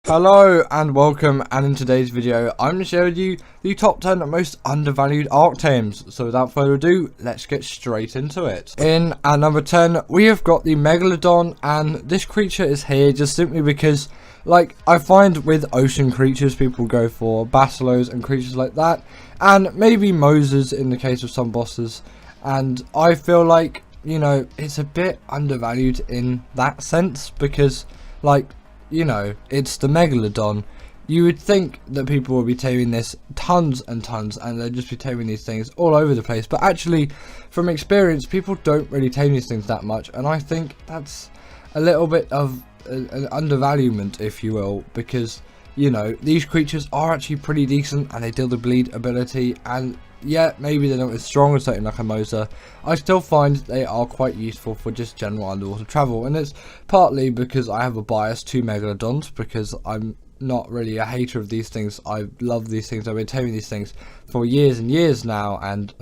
Hello and welcome, and in today's video I'm going to share with you the top 10 most undervalued Ark Tames. So without further ado, let's get straight into it. In at number 10 we have got the megalodon, and this creature is here just simply because, like, I find with ocean creatures people go for basilos and creatures like that, and maybe Moses in the case of some bosses, and I feel like, you know, it's a bit undervalued in that sense because, like, you know, it's the megalodon. You would think that people would be taming this tons and tons, and they'd just be taming these things all over the place, but actually from experience people don't really tame these things that much, and I think that's a little bit of an undervaluement, if you will, because, you know, these creatures are actually pretty decent and they deal the bleed ability, and yeah, maybe they're not as strong as something like a Mosa. I still find they are quite useful for just general underwater travel, and it's partly because I have a bias to megalodons, because I'm not really a hater of these things. I love these things. I've been taming these things for years and years now, and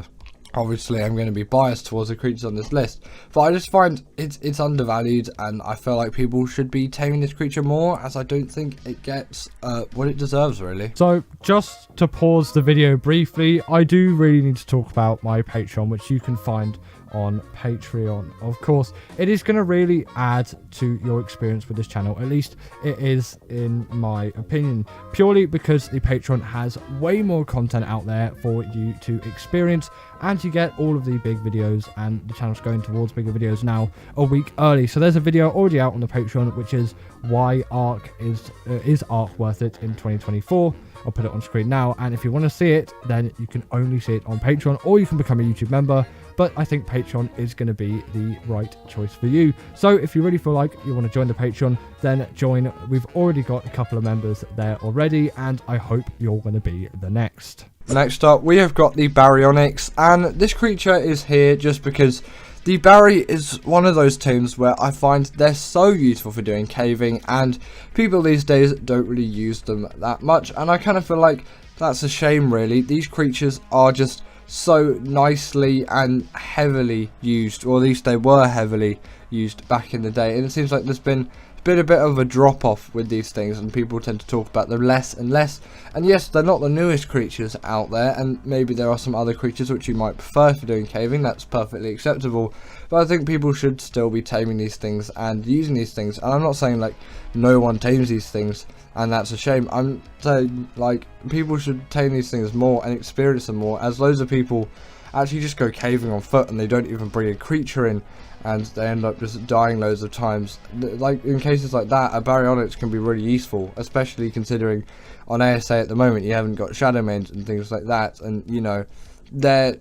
obviously I'm going to be biased towards the creatures on this list, but I just find it's undervalued, and I feel like people should be taming this creature more, as I don't think it gets what it deserves, really. So just to pause the video briefly, I do really need to talk about my Patreon, which you can find on Patreon. Of course, it is going to really add to your experience with this channel, at least it is in my opinion, purely because the Patreon has way more content out there for you to experience, and you get all of the big videos, and the channel's going towards bigger videos now a week early. So there's a video already out on the Patreon, which is why Ark is Ark worth it in 2024. I'll put it on screen now, and if you want to see it, then you can only see it on Patreon, or you can become a YouTube member, but I think Patreon is going to be the right choice for you. So if you really feel like you want to join the Patreon, then join. We've already got a couple of members there already, and I hope you're going to be the next. Next up we have got the baryonyx, and this creature is here just because the Barry is one of those tames where I find they're so useful for doing caving, and people these days don't really use them that much, and I kind of feel like that's a shame, really. These creatures are just so nicely and heavily used, or at least they were heavily used back in the day, and it seems like there's been a bit of a drop off with these things, and people tend to talk about them less and less. And yes, they're not the newest creatures out there, and maybe there are some other creatures which you might prefer for doing caving. That's perfectly acceptable, but I think people should still be taming these things and using these things. And I'm not saying like no one tames these things and that's a shame. I'm saying like people should tame these things more and experience them more, as loads of people actually just go caving on foot and they don't even bring a creature in, and they end up just dying loads of times. Like in cases like that, a baryonyx can be really useful, especially considering on ASA at the moment you haven't got shadow mains and things like that, and you know they're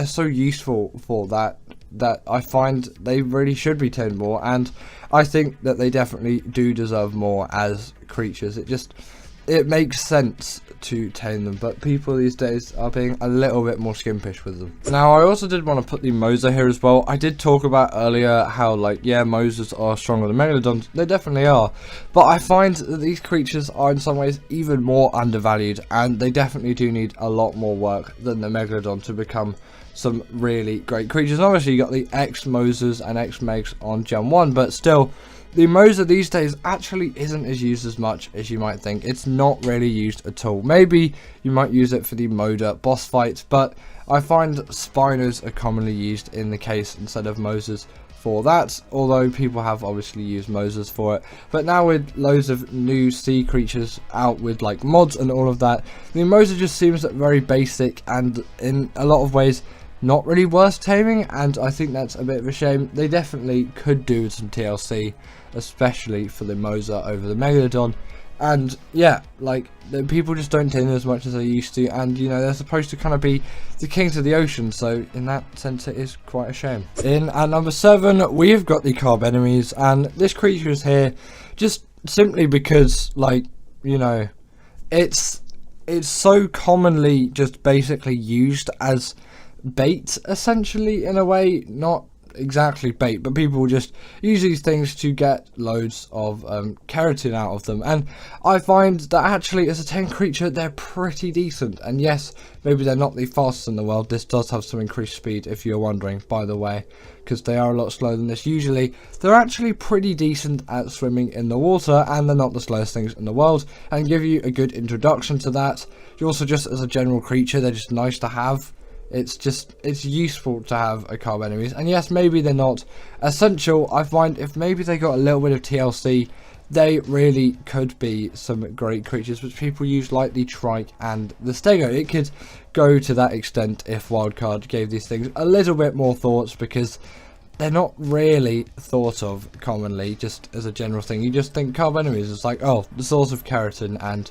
so useful for that I find they really should be tamed more, and I think that they definitely do deserve more as creatures. It makes sense to tame them, but people these days are being a little bit more skimpish with them. Now, I also did want to put the Mosa here as well. I did talk about earlier how, like, yeah, Mosas are stronger than megalodons. They definitely are, but I find that these creatures are in some ways even more undervalued, and they definitely do need a lot more work than the megalodon to become some really great creatures. And obviously you got the X-Mosas and X-Megs on Gen 1, but still, the Mosa these days actually isn't as used as much as you might think. It's not really used at all. Maybe you might use it for the Moda boss fights, but I find Spinos are commonly used in the case instead of Mosas for that, although people have obviously used Mosas for it. But now with loads of new sea creatures out with like mods and all of that, the Mosa just seems very basic and in a lot of ways not really worth taming, and I think that's a bit of a shame. They definitely could do with some TLC, especially for the Mosa over the megalodon. And yeah, like, the people just don't tame them as much as they used to, and you know, they're supposed to kind of be the kings of the ocean, so in that sense it is quite a shame. In at number 7 we've got the Carbonemys, and this creature is here just simply because, like, you know, it's so commonly just basically used as bait, essentially, in a way. Not exactly bait, but people just use these things to get loads of keratin out of them. And I find that actually as a tame creature they're pretty decent. And yes, maybe they're not the fastest in the world. This does have some increased speed, if you're wondering, by the way, because they are a lot slower than this usually. They're actually pretty decent at swimming in the water, and they're not the slowest things in the world, and give you a good introduction to that. You also, just as a general creature, they're just nice to have. It's useful to have a Carbonemys, and yes, maybe they're not essential. I find if maybe they got a little bit of TLC, they really could be some great creatures which people use, like the Trike and the Stego. It could go to that extent if Wildcard gave these things a little bit more thoughts, because they're not really thought of commonly just as a general thing. You just think Carbonemys is like, oh, the source of keratin, and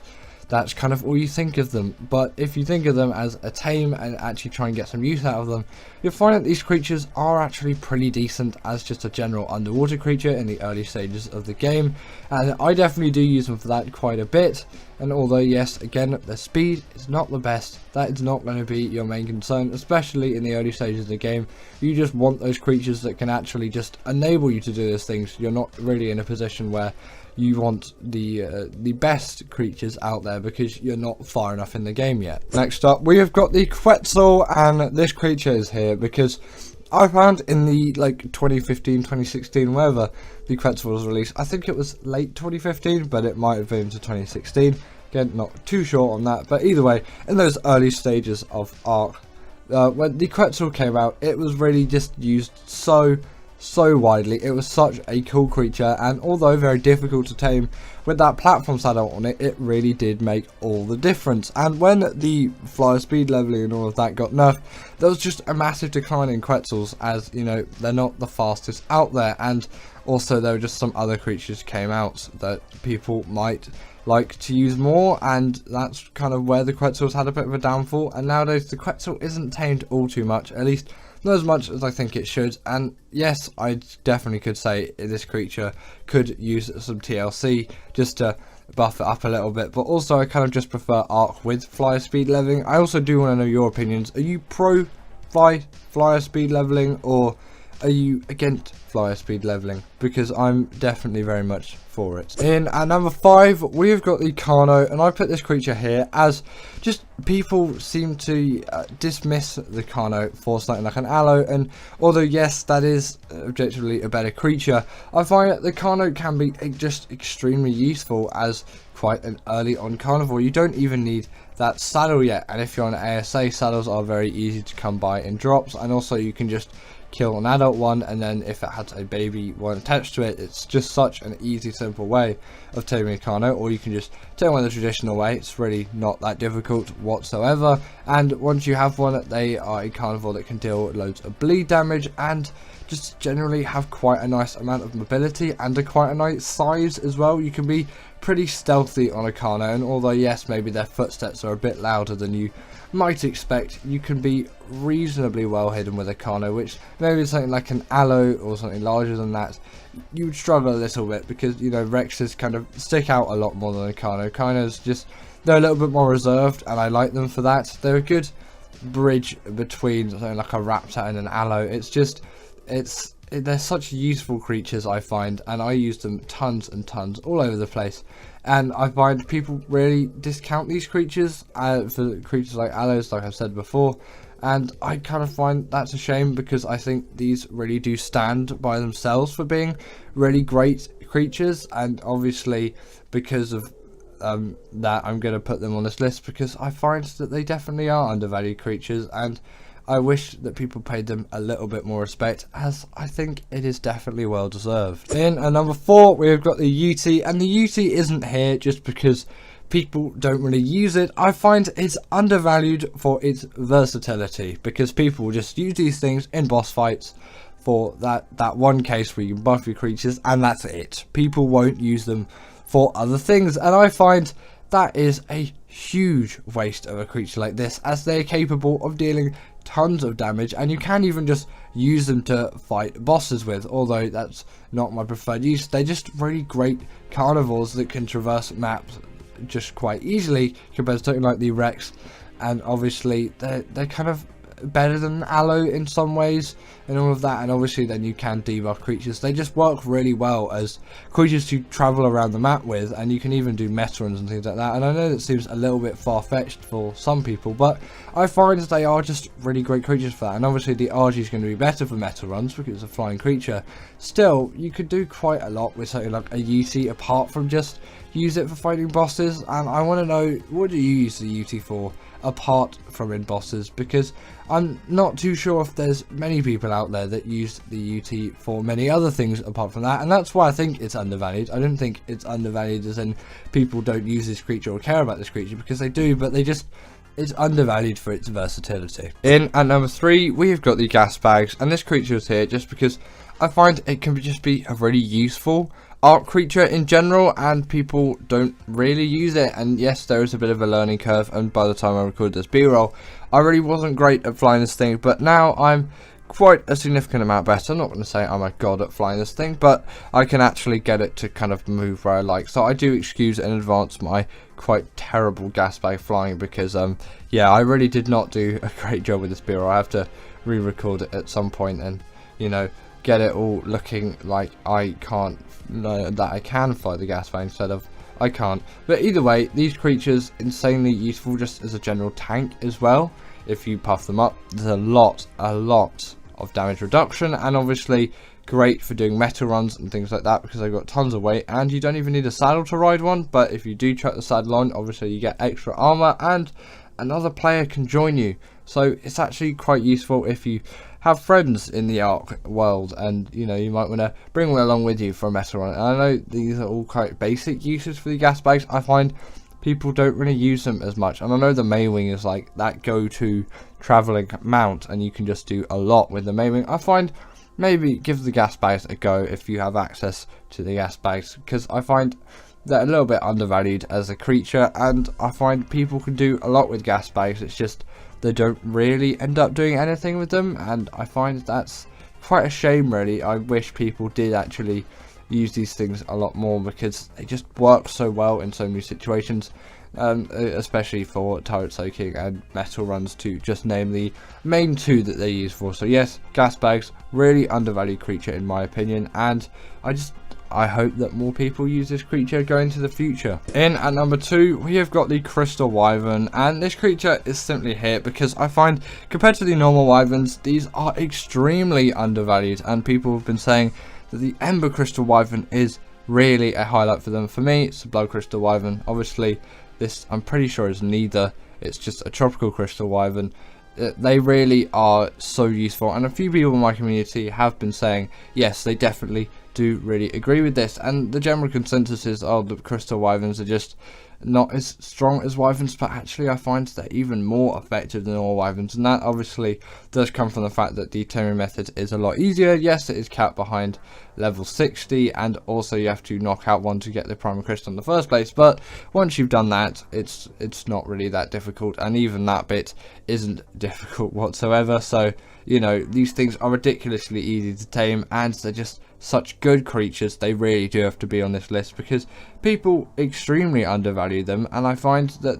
that's kind of all you think of them. But if you think of them as a tame and actually try and get some use out of them, you'll find that these creatures are actually pretty decent as just a general underwater creature in the early stages of the game. And I definitely do use them for that quite a bit. And although yes, again, the speed is not the best, that is not going to be your main concern, especially in the early stages of the game. You just want those creatures that can actually just enable you to do those things. You're not really in a position where you want the best creatures out there, because you're not far enough in the game yet. Next up, we have got the Quetzal, and this creature is here because I found in the 2015, 2016, wherever the Quetzal was released, I think it was late 2015, but it might have been to 2016. Again, not too sure on that, but either way, in those early stages of Ark, when the Quetzal came out, it was really just used so widely. It was such a cool creature, and although very difficult to tame, with that platform saddle on it, it really did make all the difference. And when the flyer speed leveling and all of that got nerfed, there was just a massive decline in Quetzals, as you know, they're not the fastest out there, and also there were just some other creatures came out that people might like to use more, and that's kind of where the Quetzals had a bit of a downfall. And nowadays the Quetzal isn't tamed all too much, at least not as much as I think it should. And yes, I definitely could say this creature could use some TLC just to buff it up a little bit, but also I kind of just prefer Ark with flyer speed leveling. I also do want to know your opinions. Are you pro flyer speed leveling, or are you against flyer speed leveling? Because I'm definitely very much for it. In at number 5, we've got the Carno, and I put this creature here as just people seem to dismiss the Carno for something like an aloe, and although yes, that is objectively a better creature, I find that the Carno can be just extremely useful as quite an early on carnivore. You don't even need that saddle yet, and if you're on ASA, saddles are very easy to come by in drops, and also you can just kill an adult one, and then if it has a baby one attached to it, it's just such an easy, simple way of taming a Carno. Or you can just tame one the traditional way. It's really not that difficult whatsoever, and once you have one, they are a carnivore that can deal loads of bleed damage and just generally have quite a nice amount of mobility and quite a nice size as well. You can be pretty stealthy on a Carno, and although yes, maybe their footsteps are a bit louder than you might expect, you can be reasonably well hidden with a Carno, which maybe something like an aloe or something larger than that, you would struggle a little bit, because you know, Rexes kind of stick out a lot more than a Carno. Carnos just, they're a little bit more reserved, and I like them for that. They're a good bridge between something like a Raptor and an aloe. It's just, they're such useful creatures, I find, and I use them tons and tons all over the place. And I find people really discount these creatures for creatures like aloes, like I've said before, and I kind of find that's a shame, because I think these really do stand by themselves for being really great creatures. And obviously because of that, I'm going to put them on this list, because I find that they definitely are undervalued creatures, and I wish that people paid them a little bit more respect, as I think it is definitely well deserved. In at number 4, we've got the Yuty, and the Yuty isn't here just because people don't really use it. I find it's undervalued for its versatility, because people just use these things in boss fights for that one case where you can buff your creatures, and that's it. People won't use them for other things, and I find that is a huge waste of a creature like this, as they are capable of dealing tons of damage, and you can even just use them to fight bosses with, although that's not my preferred use. They're just really great carnivores that can traverse maps just quite easily compared to something like the Rex, and obviously they're kind of better than aloe in some ways and all of that, and obviously then you can debuff creatures. They just work really well as creatures to travel around the map with, and you can even do meta runs and things like that. And I know that seems a little bit far-fetched for some people, but I find they are just really great creatures for that. And obviously the RG is going to be better for meta runs because it's a flying creature. Still, you could do quite a lot with something like a UT apart from just use it for fighting bosses. And I want to know, what do you use the UT for apart from in bosses? Because I'm not too sure if there's many people out there that use the UT for many other things apart from that, and that's why I think it's undervalued. I don't think it's undervalued as in people don't use this creature or care about this creature, because they do, but it's undervalued for its versatility. In at number 3, we have got the Gasbags, and this creature is here just because I find it can just be a really useful Ark creature in general, and people don't really use it. And yes, there is a bit of a learning curve, and by the time I recorded this B-roll, I really wasn't great at flying this thing, but now I'm quite a significant amount better. I'm not going to say I'm a god at flying this thing, but I can actually get it to kind of move where I like. So I do excuse in advance my quite terrible Gasbag flying, because yeah, I really did not do a great job with this B-roll. I have to re-record it at some point and, you know, get it all looking like I can't, that I can fly the Gasbag instead of I can't. But either way, these creatures insanely useful just as a general tank as well. If you puff them up, there's a lot of damage reduction, and obviously great for doing meta runs and things like that, because they've got tons of weight, and you don't even need a saddle to ride one. But if you do chuck the saddle on, obviously you get extra armor and another player can join you. So it's actually quite useful if you have friends in the Ark world, and you know, you might want to bring one along with you for a meta run. And I know these are all quite basic uses for the Gasbags. I find people don't really use them as much, and I know the Maywing is like that go-to traveling mount, and you can just do a lot with the Maywing. I find maybe give the Gasbags a go if you have access to the Gasbags, because I find they're a little bit undervalued as a creature, and I find people can do a lot with Gasbags. It's just they don't really end up doing anything with them, and I find that's quite a shame really. I wish people did actually use these things a lot more, because they just work so well in so many situations, especially for turret soaking and metal runs, to just name the main two that they use for. So yes, Gasbags, really undervalued creature in my opinion, and I hope that more people use this creature going into the future. In at number 2, we have got the Crystal Wyvern, and this creature is simply here because I find compared to the normal Wyverns, these are extremely undervalued, and people have been saying that the Ember Crystal Wyvern is really a highlight for them. For me, it's the Blood Crystal Wyvern. Obviously, this I'm pretty sure is neither. It's just a Tropical Crystal Wyvern. They really are so useful, and a few people in my community have been saying yes, they definitely do really agree with this, and the general consensus is, oh, the Crystal Wyverns are just not as strong as Wyverns, but actually I find they're even more effective than all Wyverns, and that obviously does come from the fact that the taming method is a lot easier. Yes, it is capped behind level 60, and also you have to knock out one to get the Primal Crystal in the first place, but once you've done that, it's not really that difficult, and even that bit isn't difficult whatsoever. So, you know, these things are ridiculously easy to tame, and they're just such good creatures. They really do have to be on this list because people extremely undervalue them, and I find that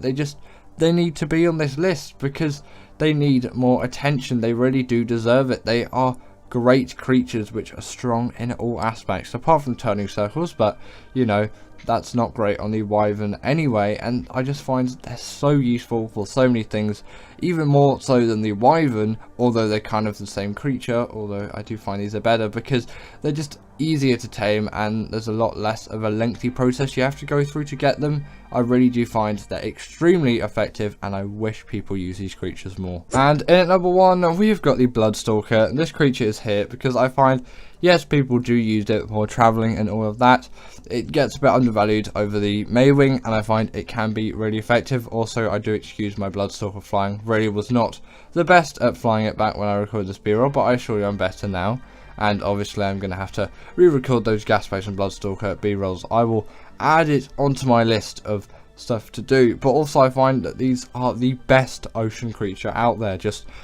they need to be on this list because they need more attention. They really do deserve it. They are great creatures which are strong in all aspects apart from turning circles, but you know, that's not great on the Wyvern anyway, and I just find they're so useful for so many things, even more so than the Wyvern, although they're kind of the same creature, although I do find these are better because they're just easier to tame and there's a lot less of a lengthy process you have to go through to get them. I really do find they're extremely effective, and I wish people use these creatures more. And in at number 1, we've got the Bloodstalker, and this creature is here because I find, yes, people do use it for traveling and all of that. It gets a bit undervalued over the Maywing, and I find it can be really effective. Also, I do excuse my Bloodstalker flying. Really was not the best at flying it back when I recorded this B-roll, but I assure you I'm better now. And obviously I'm going to have to re-record those Gasbags and Bloodstalker B-rolls. I will add it onto my list of stuff to do, but also I find that these are the best ocean creature out there.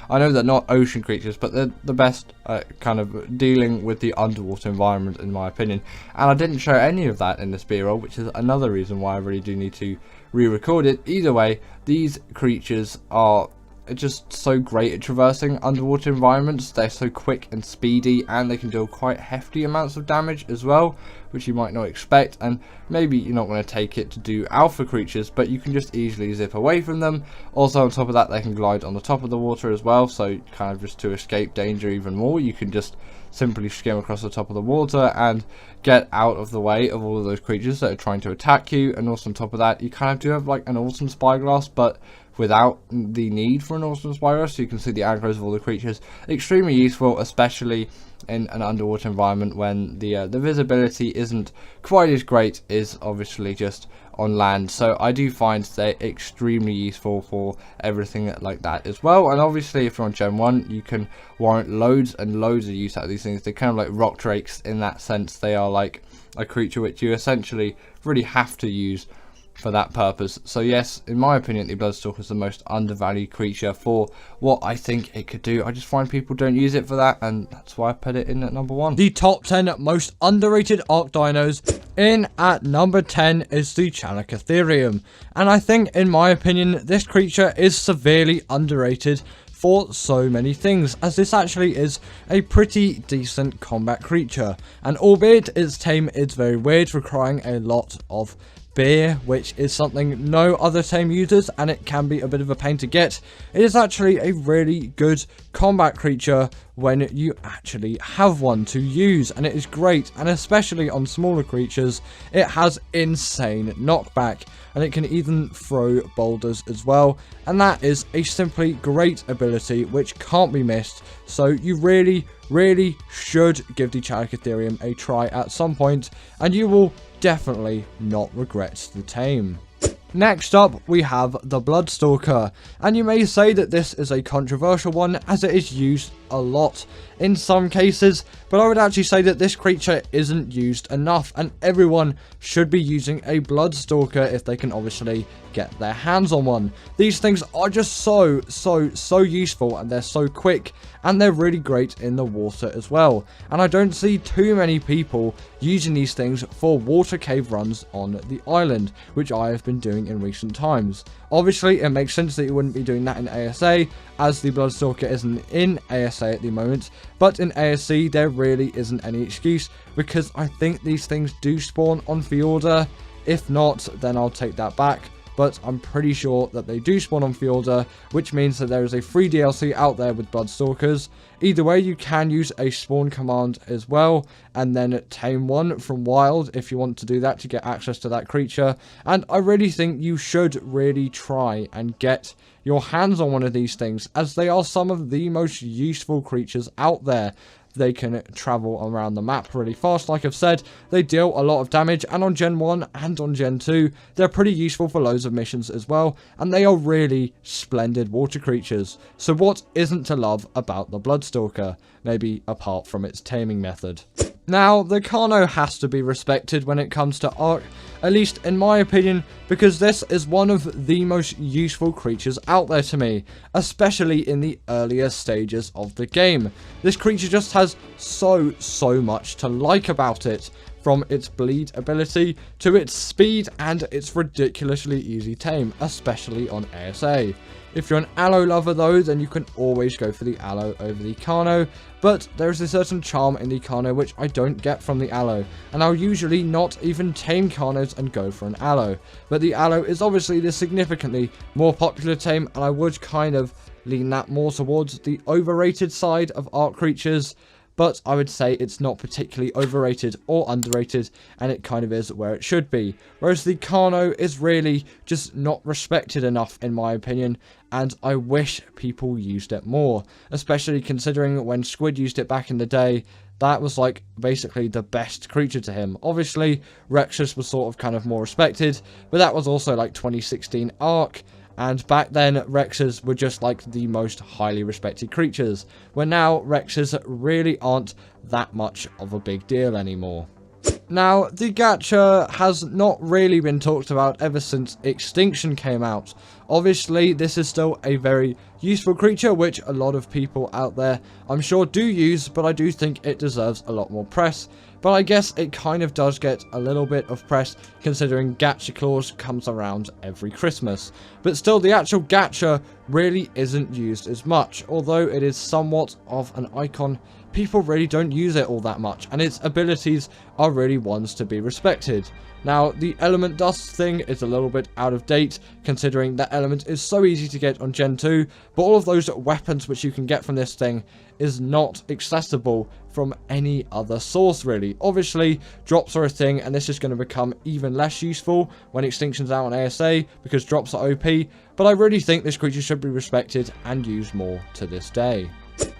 I know they're not ocean creatures, but they're the best kind of dealing with the underwater environment in my opinion, and I didn't show any of that in this B-roll, which is another reason why I really do need to re-record it. Either way, these creatures are just so great at traversing underwater environments. They're so quick and speedy, and they can deal quite hefty amounts of damage as well, which you might not expect. And maybe you're not going to take it to do alpha creatures, but you can just easily zip away from them. Also, on top of that, they can glide on the top of the water as well, so kind of just to escape danger even more, you can just simply skim across the top of the water and get out of the way of all of those creatures that are trying to attack you. And also on top of that, you kind of do have like an awesome spyglass, but without the need for an awesome spyglass, so you can see the aggros of all the creatures. Extremely useful, especially in an underwater environment when the visibility isn't quite as great as obviously just on land. So I do find they're extremely useful for everything like that as well. And obviously if you're on Gen 1, you can warrant loads and loads of use out of these things. They're kind of like rock drakes in that sense. They are like a creature which you essentially really have to use for that purpose. So yes, in my opinion, the Bloodstalker is the most undervalued creature for what I think it could do. I just find people don't use it for that, and that's why I put it in at number 1. The top 10 most underrated Ark dinos. In at number 10 is the Chalicotherium, and I think, in my opinion, this creature is severely underrated for so many things, as this actually is a pretty decent combat creature, and albeit its tame is very weird, requiring a lot of beer, which is something no other tame uses, and it can be a bit of a pain to get. It is actually a really good combat creature when you actually have one to use, and it is great, and especially on smaller creatures, it has insane knockback, and it can even throw boulders as well, and that is a simply great ability which can't be missed. So you really should give the Chalicotherium a try at some point, and you will definitely not regret the tame. Next up, we have the Bloodstalker, and you may say that this is a controversial one as it is used a lot in some cases, but I would actually say that this creature isn't used enough, and everyone should be using a Bloodstalker if they can obviously get their hands on one. These things are just so useful, and they're so quick, and they're really great in the water as well, and I don't see too many people using these things for water cave runs on the island, which I have been doing in recent times. Obviously, it makes sense that you wouldn't be doing that in ASA, as the Bloodstalker isn't in ASA at the moment, but in ASC there really isn't any excuse, because I think these things do spawn on Fjorda. If not, then I'll take that back, but I'm pretty sure that they do spawn on Fjorda, which means that there is a free DLC out there with Bloodstalkers. Either way, you can use a spawn command as well, and then tame one from wild if you want to do that to get access to that creature. And I really think you should really try and get your hands on one of these things, as they are some of the most useful creatures out there. They can travel around the map really fast, like I've said. They deal a lot of damage, and on Gen 1 and on Gen 2, they're pretty useful for loads of missions as well, and they are really splendid water creatures. So what isn't to love about the Bloodstalker? Maybe apart from its taming method. Now, the Carno has to be respected when it comes to Ark, at least in my opinion, because this is one of the most useful creatures out there to me, especially in the earlier stages of the game. This creature just has so much to like about it, from its bleed ability to its speed and its ridiculously easy tame, especially on ASA. If you're an Allo lover though, then you can always go for the Allo over the Carno, but there is a certain charm in the Carno which I don't get from the Allo, and I'll usually not even tame Carnos and go for an Allo. But the Allo is obviously the significantly more popular tame, and I would kind of lean that more towards the overrated side of Ark creatures. But I would say it's not particularly overrated or underrated, and it kind of is where it should be. Whereas the Carno is really just not respected enough, in my opinion, and I wish people used it more. Especially considering when Squid used it back in the day, that was like basically the best creature to him. Obviously, Rexus was sort of kind of more respected, but that was also like 2016 Ark. And back then, Rexes were just like the most highly respected creatures, where now Rexes really aren't that much of a big deal anymore. Now, the Gacha has not really been talked about ever since Extinction came out. Obviously, this is still a very useful creature, which a lot of people out there, I'm sure, do use, but I do think it deserves a lot more press. but I guess it kind of does get a little bit of press considering Gacha Claus comes around every Christmas. But still, the actual Gacha really isn't used as much, although it is somewhat of an icon. People really don't use it all that much, and its abilities are really ones to be respected. Now, the element dust thing is a little bit out of date, considering that element is so easy to get on Gen 2, but all of those weapons which you can get from this thing is not accessible from any other source, really. Obviously, drops are a thing, and this is going to become even less useful when Extinction's out on ASA, because drops are OP, but I really think this creature should be respected and used more to this day.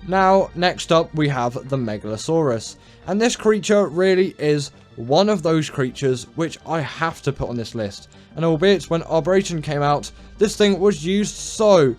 Now, next up, we have the Megalosaurus, and this creature really is one of those creatures which I have to put on this list. And albeit when Arboration came out, this thing was used so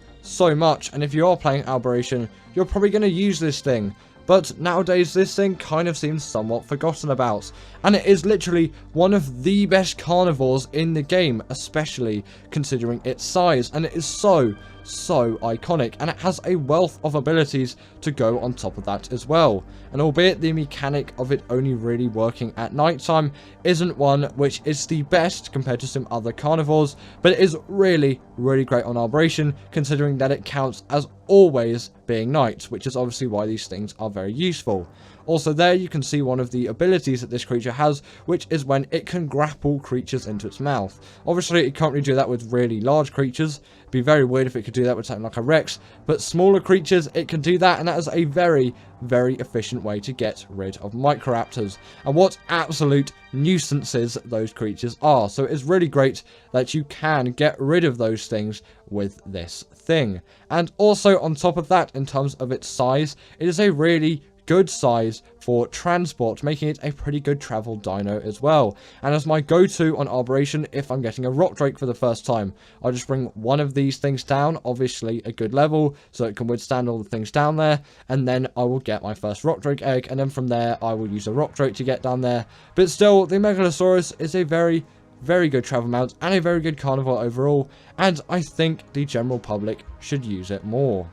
much, and if you are playing Arboration, you're probably going to use this thing. But nowadays, this thing kind of seems somewhat forgotten about. And it is literally one of the best carnivores in the game, especially considering its size. And it is so iconic, and it has a wealth of abilities to go on top of that as well. And albeit the mechanic of it only really working at nighttime isn't one which is the best compared to some other carnivores, but it is really great on Arboration, considering that it counts as always being night, which is obviously why these things are very useful. Also there you can see one of the abilities that this creature has, which is when it can grapple creatures into its mouth. Obviously it can't really do that with really large creatures. It'd be very weird if it could do that with something like a Rex, but smaller creatures it can do that, and that is a very efficient way to get rid of Microraptors. And what absolute nuisances those creatures are. So it's really great that you can get rid of those things with this thing. And also on top of that, in terms of its size, it is a really good size for transport, making it a pretty good travel dino as well. And as my go-to on Arboration, if I'm getting a Rock Drake for the first time, I'll just bring one of these things down, obviously a good level, so it can withstand all the things down there, and then I will get my first Rock Drake egg, and then from there I will use a Rock Drake to get down there. But still, the Megalosaurus is a very good travel mount and a very good carnivore overall, and I think the general public should use it more.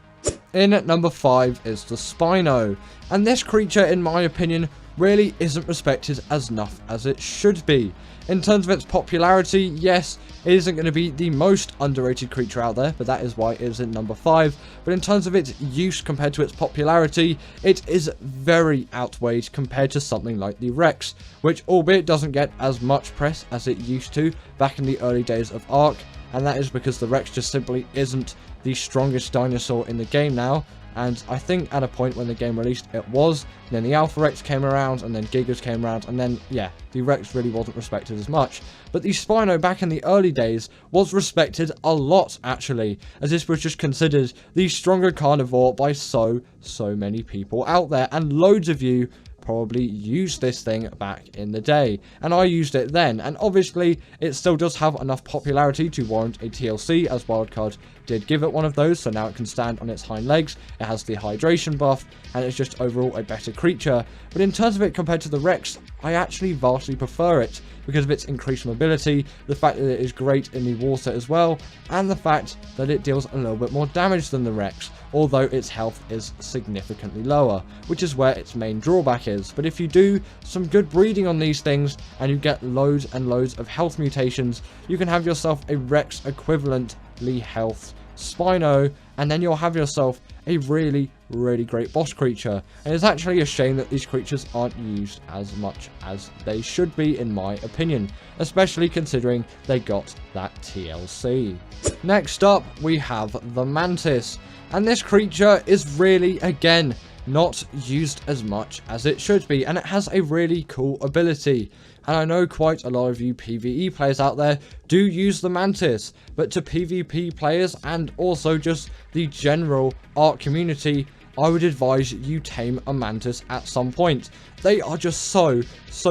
In at number 5 is the Spino, and this creature, in my opinion, really isn't respected as enough as it should be. In terms of its popularity, yes, it isn't going to be the most underrated creature out there, but that is why it is in number 5. But in terms of its use compared to its popularity, it is very outweighed compared to something like the Rex, which albeit doesn't get as much press as it used to back in the early days of Ark, and that is because the Rex just simply isn't the strongest dinosaur in the game now. And I think at a point when the game released it was, then the Alpha Rex came around, and then Gigas came around, and then yeah, the Rex really wasn't respected as much. But the Spino back in the early days was respected a lot actually, as this was just considered the stronger carnivore by so many people out there, and loads of you probably used this thing back in the day, and I used it then. And obviously it still does have enough popularity to warrant a TLC, as Wildcard did give it one of those, so now it can stand on its hind legs, it has the hydration buff, and it's just overall a better creature. But in terms of it compared to the Rex, I actually vastly prefer it because of its increased mobility, the fact that it is great in the water as well, and the fact that it deals a little bit more damage than the Rex, although its health is significantly lower, which is where its main drawback is. But if you do some good breeding on these things and you get loads and loads of health mutations, you can have yourself a Rex equivalently health Spino, and then you'll have yourself a really great boss creature. And it's actually a shame that these creatures aren't used as much as they should be, in my opinion, especially considering they got that TLC. Next up, we have the Mantis, and this creature is really, again, not used as much as it should be, and it has a really cool ability. And I know quite a lot of you PvE players out there do use the Mantis, but to PvP players and also just the general Ark community, I would advise you tame a Mantis at some point. They are just so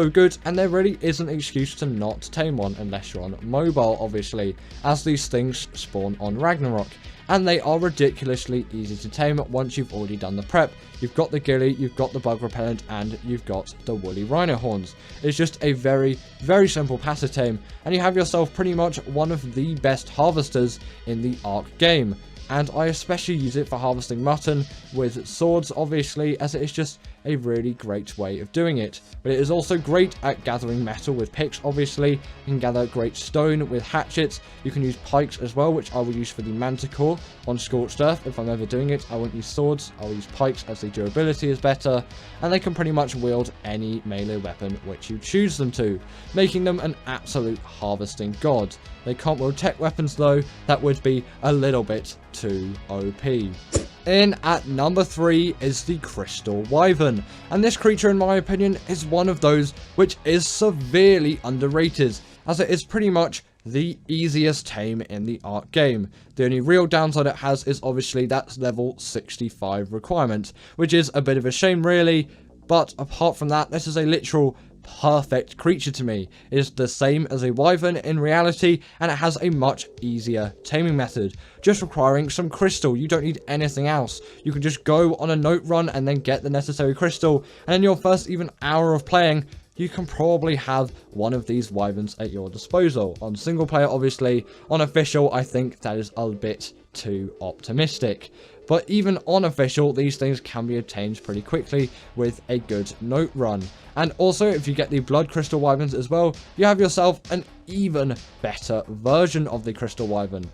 good, and there really isn't an excuse to not tame one unless you're on mobile, obviously, as these things spawn on Ragnarok. And they are ridiculously easy to tame once you've already done the prep. You've got the ghillie, you've got the bug repellent, and you've got the woolly rhino horns. It's just a very simple passive tame, and you have yourself pretty much one of the best harvesters in the Ark game. And I especially use it for harvesting mutton with swords, obviously, as it is just a really great way of doing it. But it is also great at gathering metal with picks, obviously. You can gather great stone with hatchets. You can use pikes as well, which I will use for the manticore on Scorched Earth. If I'm ever doing it, I won't use swords. I'll use pikes as the durability is better. And they can pretty much wield any melee weapon which you choose them to, making them an absolute harvesting god. They can't wield tech weapons though. That would be a little bit too OP. In at number 3 is the Crystal Wyvern, and this creature in my opinion is one of those which is severely underrated, as it is pretty much the easiest tame in the Ark game. The only real downside it has is obviously that level 65 requirement, which is a bit of a shame really, but apart from that, this is a literal perfect creature to me. It is the same as a wyvern in reality, and it has a much easier taming method, just requiring some crystal. You don't need anything else. You can just go on a note run and then get the necessary crystal, and in your first even hour of playing, you can probably have one of these wyverns at your disposal. On single player, obviously. On official, I think that is a bit too optimistic. But even on official, these things can be obtained pretty quickly with a good note run. And also, if you get the blood crystal wyverns as well, you have yourself an even better version of the crystal wyvern.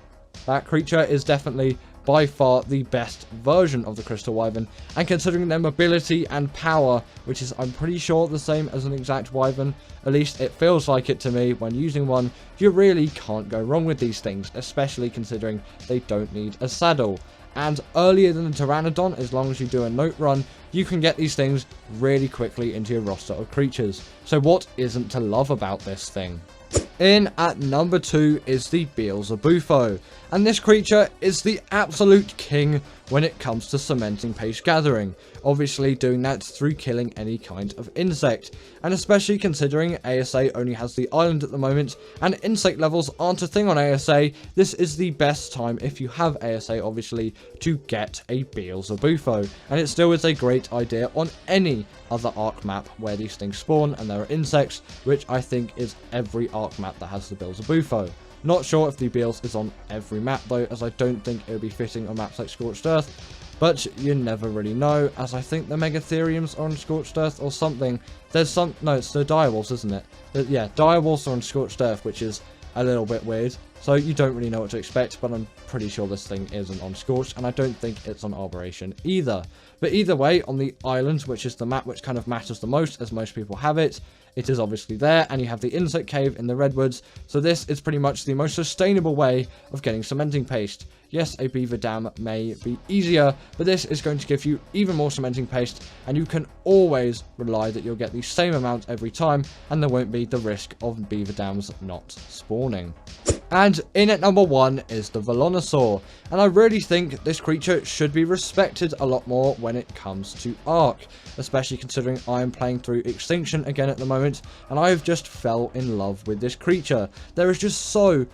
That creature is definitely by far the best version of the crystal wyvern, and considering their mobility and power, which is I'm pretty sure the same as an exact wyvern, at least it feels like it to me when using one, you really can't go wrong with these things, especially considering they don't need a saddle. And earlier than the Pteranodon, as long as you do a note run, you can get these things really quickly into your roster of creatures. So what isn't to love about this thing? In at number 2 is the Beelzebufo, and this creature is the absolute king when it comes to cementing paste gathering, obviously doing that through killing any kind of insect, and especially considering ASA only has the island at the moment, and insect levels aren't a thing on ASA, this is the best time, if you have ASA obviously, to get a Beelzebufo, and it still is a great idea on any other Ark map where these things spawn and there are insects, which I think is every Ark map that has the Beelzebufo. Not sure if the Beels is on every map though, as I don't think it would be fitting on maps like Scorched Earth, but you never really know, as I think the Megatheriums are on Scorched Earth or something. There's some, no, it's the Direwolves, isn't it? Yeah, Direwolves are on Scorched Earth, which is a little bit weird, so you don't really know what to expect, but I'm pretty sure this thing isn't on Scorched, and I don't think it's on Arboration either. But either way, on the islands, which is the map which kind of matters the most, as most people have it, it is obviously there, and you have the insect cave in the redwoods, so this is pretty much the most sustainable way of getting cementing paste. Yes, a beaver dam may be easier, but this is going to give you even more cementing paste, and you can always rely that you'll get the same amount every time, and there won't be the risk of beaver dams not spawning. And in at number 1 is the Velonasaur, and I really think this creature should be respected a lot more when it comes to Ark, especially considering I am playing through Extinction again at the moment, and I have just fell in love with this creature. There is just so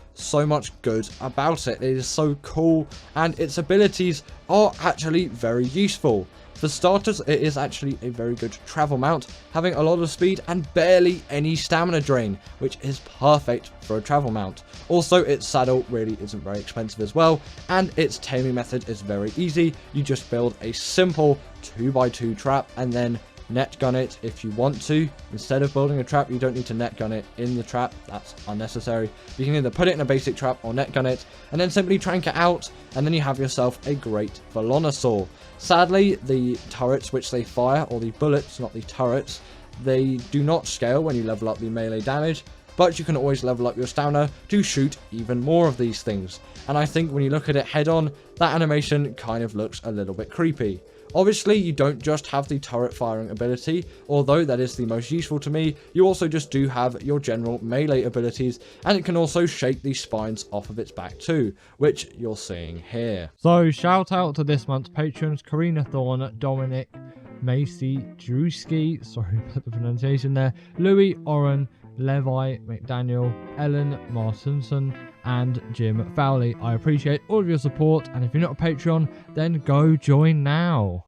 much good about it. It is so cool, and its abilities are actually very useful. For starters, it is actually a very good travel mount, having a lot of speed and barely any stamina drain, which is perfect for a travel mount. Also, its saddle really isn't very expensive as well, and its taming method is very easy. You just build a simple 2x2 trap and then net gun it if you want to. Instead of building a trap, you don't need to net gun it in the trap, that's unnecessary. You can either put it in a basic trap or net gun it, and then simply trank it out, and then you have yourself a great Velonasaur. Sadly, the turrets which they fire, or the bullets, not the turrets, they do not scale when you level up the melee damage, but you can always level up your stamina to shoot even more of these things. And I think when you look at it head on, that animation kind of looks a little bit creepy. Obviously, you don't just have the turret firing ability, although that is the most useful to me. You also just do have your general melee abilities, and it can also shake the spines off of its back too, which you're seeing here. So shout out to this month's patrons: Karina Thorne, Dominic, Macy, Drewski, sorry about the pronunciation there, Louis, Oren, Levi, McDaniel, Ellen, Martinson, and Jim Fowley. I appreciate all of your support, and if you're not a Patreon, then go join now.